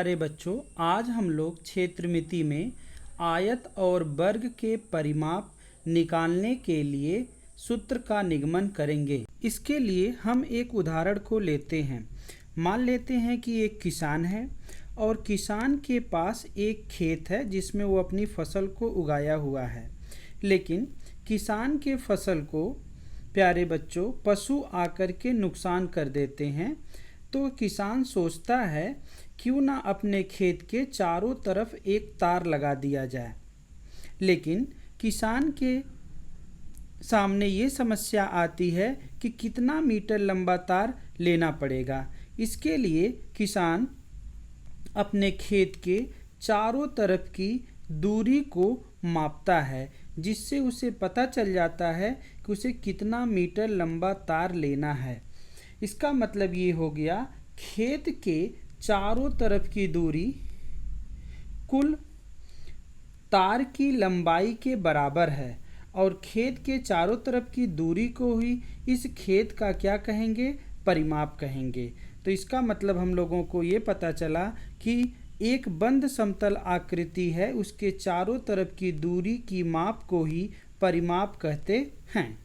प्यारे बच्चों, आज हम लोग क्षेत्रमिति में आयत और वर्ग के परिमाप निकालने के लिए सूत्र का निगमन करेंगे। इसके लिए हम एक उदाहरण को लेते हैं। मान लेते हैं कि एक किसान है और किसान के पास एक खेत है जिसमें वो अपनी फसल को उगाया हुआ है, लेकिन किसान के फसल को प्यारे बच्चों पशु आकर के नुकसान कर देते हैं। तो किसान सोचता है क्यों ना अपने खेत के चारों तरफ एक तार लगा दिया जाए, लेकिन किसान के सामने ये समस्या आती है कि कितना मीटर लंबा तार लेना पड़ेगा। इसके लिए किसान अपने खेत के चारों तरफ की दूरी को मापता है, जिससे उसे पता चल जाता है कि उसे कितना मीटर लंबा तार लेना है। इसका मतलब ये हो गया, खेत के चारों तरफ की दूरी कुल तार की लंबाई के बराबर है और खेत के चारों तरफ की दूरी को ही इस खेत का क्या कहेंगे, परिमाप कहेंगे। तो इसका मतलब हम लोगों को ये पता चला कि एक बंद समतल आकृति है, उसके चारों तरफ की दूरी की माप को ही परिमाप कहते हैं।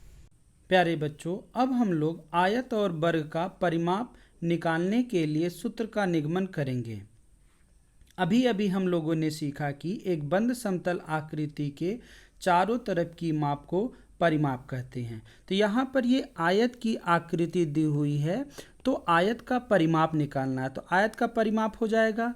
प्यारे बच्चों, अब हम लोग आयत और वर्ग का परिमाप निकालने के लिए सूत्र का निगमन करेंगे। अभी अभी हम लोगों ने सीखा कि एक बंद समतल आकृति के चारों तरफ की माप को परिमाप कहते हैं। तो यहाँ पर ये आयत की आकृति दी हुई है, तो आयत का परिमाप निकालना है। तो आयत का परिमाप हो जाएगा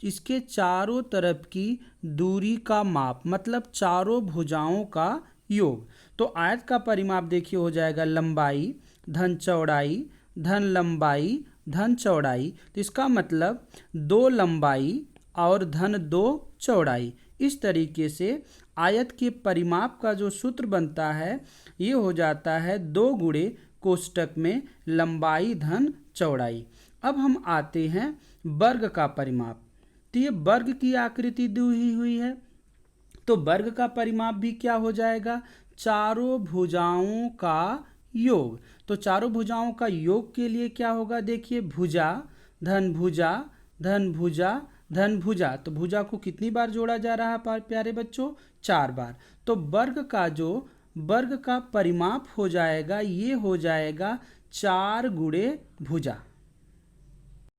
इसके चारों तरफ की दूरी का माप, मतलब चारों भुजाओं का योग। तो आयत का परिमाप देखिए हो जाएगा लंबाई धन चौड़ाई धन लंबाई धन चौड़ाई। तो इसका मतलब 2 लंबाई और धन 2 चौड़ाई। इस तरीके से आयत के परिमाप का जो सूत्र बनता है ये हो जाता है 2 गुणे कोष्टक में लंबाई धन चौड़ाई। अब हम आते हैं वर्ग का परिमाप। तो ये वर्ग की आकृति दी हुई है, तो वर्ग का परिमाप भी क्या हो जाएगा, चारों भुजाओं का योग। तो चारों भुजाओं का योग के लिए क्या होगा, देखिए भुजा धन भुजा धन भुजा धन भुजा। तो भुजा को कितनी बार जोड़ा जा रहा है प्यारे बच्चों, 4 बार। तो वर्ग का परिमाप हो जाएगा, ये हो जाएगा 4 गुणे भुजा।